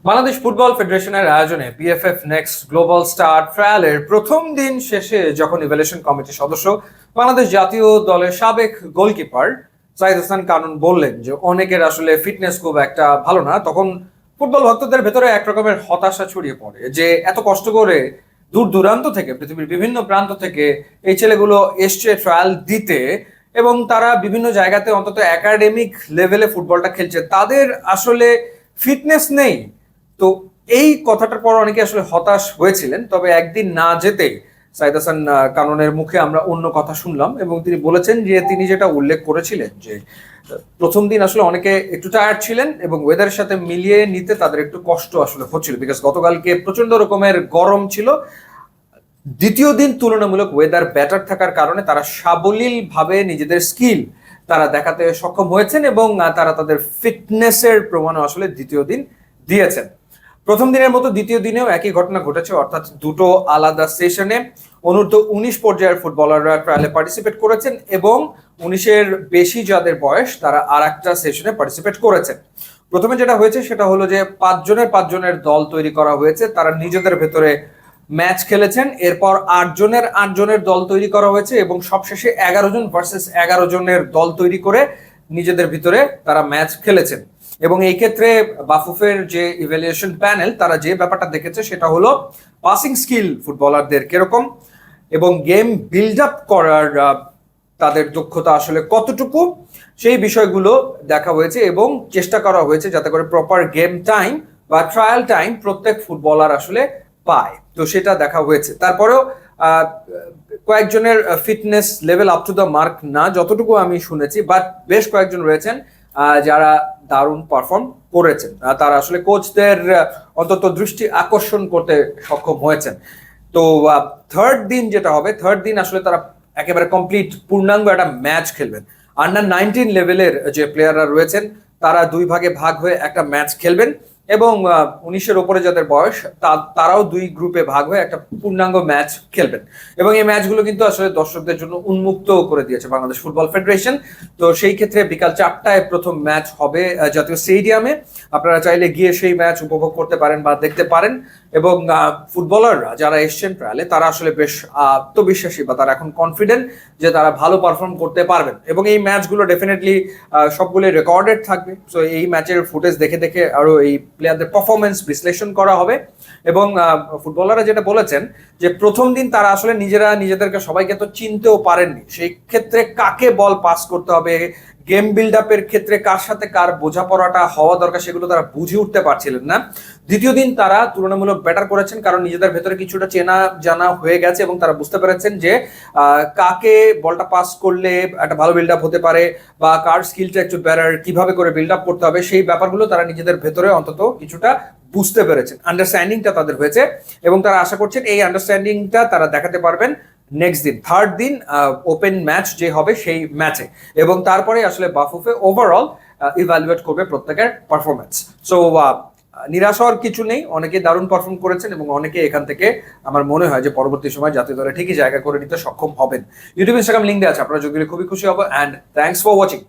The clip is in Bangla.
বাংলাদেশ ফুটবল ফেডারেশনের আয়োজনে বিএফএফ নেক্সট গ্লোবাল স্টার ট্রায়ালের প্রথম দিন শেষে যখন ইভ্যালুয়েশন কমিটির সদস্য বাংলাদেশ জাতীয় দলের সাবেক গোলকিপার সাইদ হাসান কানন বললেন যে অনেকের আসলে ফিটনেস খুব একটা ভালো না, তখন ফুটবল ভক্তদের ভেতরে এক রকমের হতাশা ছড়িয়ে পড়ে যে এত কষ্ট করে দূর দূরান্ত থেকে পৃথিবীর বিভিন্ন প্রান্ত থেকে এই ছেলেগুলো এসছে ট্রায়াল দিতে এবং তারা বিভিন্ন জায়গাতে অন্তত একাডেমিক লেভেলে ফুটবলটা খেলছে, তাদের আসলে ফিটনেস নেই। তো এই কথাটার পর অনেকে আসলে হতাশ হয়েছিলেন, তবে একদিন না যেতে সাইদ হাসান কাননের মুখে আমরা অন্য কথা শুনলাম এবং তিনি বলেছেন যে তিনি যেটা উল্লেখ করেছিলেন যে প্রথম দিন আসলে অনেকে একটু টায়ার্ড ছিলেন এবং ওয়েদারের সাথে মিলিয়ে নিতে তাদের একটু কষ্ট আসলে হচ্ছিল, বিকজ গতকালকে প্রচন্ড রকমের গরম ছিল। দ্বিতীয় দিন তুলনামূলক ওয়েদার বেটার থাকার কারণে তারা সাবলীল ভাবে নিজেদের স্কিল তারা দেখাতে সক্ষম হয়েছেন এবং তারা তাদের ফিটনেসের প্রমাণও আসলে দ্বিতীয় দিন দিয়েছেন। প্রথম দিনের মতো দ্বিতীয় দিনেও একই ঘটনা ঘটেছে, অর্থাৎ দুটো আলাদা সেশনে অনূর্ধ্ব-19 পর্যায়ের ফুটবলাররা ট্রায়ালে পার্টিসিপেট করেছেন এবং 19-এর বেশি যাদের বয়স তারা আর একটা সেশনে পার্টিসিপেট করেছেন। প্রথমে যেটা হয়েছে সেটা হলো যে 5 জনের দল তৈরি করা হয়েছে, তারা নিজেদের ভেতরে ম্যাচ খেলেছেন। এরপর 8 জনের দল তৈরি করা হয়েছে এবং সবশেষে 11 জন ভার্সেস 11 জনের দল তৈরি করে নিজেদের ভিতরে তারা ম্যাচ খেলেছেন। এবং এই ক্ষেত্রে বাফুফের যে ইভ্যালুয়েশন প্যানেল তারা যে ব্যাপারটা দেখেছে সেটা হলো পাসিং স্কিল ফুটবলারদের কিরকম এবং গেম বিল্ড আপ করার তাদের দক্ষতা আসলে কতটুকু, সেই বিষয়গুলো দেখা হয়েছে এবং চেষ্টা করা হয়েছে যাতে করে প্রপার গেম টাইম বা ট্রায়াল টাইম প্রত্যেক ফুটবলার আসলে পায়। তো সেটা দেখা হয়েছে। তারপরেও কয়েকজনের fitness level up to the mark না, যতটুকু আমি শুনেছি, বাট বেশ কয়েকজন রয়েছেন যারা দারুণ পারফর্ম করেছেন। তারা আসলে কোচদের অন্তত দৃষ্টি আকর্ষণ করতে সক্ষম হয়েছেন। তো থার্ড দিন যেটা হবে, থার্ড দিন আসলে তারা একেবারে কমপ্লিট পূর্ণাঙ্গ একটা ম্যাচ খেলবেন। আন্ডার 19 লেভেলের যে প্লেয়াররা রয়েছেন তারা 2 ভাগে ভাগ হয়ে একটা ম্যাচ খেলবেন এবং 19-এর ওপরে যাদের বয়স তারাও 2 গ্রুপে ভাগ হয়ে একটা পূর্ণাঙ্গ ম্যাচ খেলবেন। এবং এই ম্যাচগুলো কিন্তু আসলে দর্শকদের জন্য উন্মুক্ত করে দিয়েছে বাংলাদেশ ফুটবল ফেডারেশন। তো সেই ক্ষেত্রে বিকাল 4টায় প্রথম ম্যাচ হবে জাতীয় স্টেডিয়ামে। আপনারা চাইলে গিয়ে সেই ম্যাচ উপভোগ করতে পারেন বা দেখতে পারেন। এবং ফুটবলাররা যারা এসছেন ট্রায়ালে তারা আসলে বেশ আত্মবিশ্বাসী বা তারা এখন কনফিডেন্ট যে তারা ভালো পারফর্ম করতে পারবেন এবং এই ম্যাচগুলো ডেফিনেটলি সবগুলো রেকর্ডেড থাকবে। সো এই ম্যাচের ফুটেজ দেখে দেখে আরো এই প্লেয়ারদের পারফরমেন্স বিশ্লেষণ করা হবে। এবং ফুটবলাররা যেটা বলেছেন যে প্রথম দিন তারা আসলে নিজেরা নিজেদেরকে সবাইকে তো চিনতেও পারেননি, সেই ক্ষেত্রে কাকে বল পাস করতে হবে, গেম বিল্ড আপের ক্ষেত্রে কার সাথে কার বোঝাপড়াটা হওয়া দরকার সেগুলো তারা বুঝে উঠতে পারছিলেন না। দ্বিতীয় দিন তারা তুলনামূলক বেটার করেছেন কারণ নিজেদের ভেতরে কিছুটা চেনা জানা হয়ে গেছে এবং তারা বুঝতে পেরেছেন যে কাকে বলটা পাস করলে একটা ভালো বিল্ড আপ হতে পারে বা কার স্কিলটা একটু বেটার, কিভাবে করে বিল্ড আপ করতে হবে, সেই ব্যাপারগুলো তারা নিজেদের ভেতরে অন্তত কিছুটা বুঝতে পেরেছেন, আন্ডারস্ট্যান্ডিংটা তাদের হয়েছে এবং তারা আশা করছেন এই আন্ডারস্ট্যান্ডিংটা তারা দেখাতে পারবেন নেক্সট দিন, থার্ড দিন ওপেন ম্যাচ যে হবে সেই ম্যাচে। এবং তারপরে আসলে বাফুফে ওভারঅল ইভ্যালুয়েট করবে প্রত্যেকের পারফরমেন্স। সো নিরাশ হওয়ার কিছু নেই, অনেকে দারুণ পারফর্ম করেছেন এবং অনেকে এখান থেকে আমার মনে হয় যে পরবর্তী সময় জাতীয় দলে ঠিকই জায়গা করে নিতে সক্ষম হবেন। ইউটিউব ইনস্টাগ্রাম লিঙ্ক দেওয়া আছে, আপনারা যদি খুবই খুশি হবো। And thanks for watching.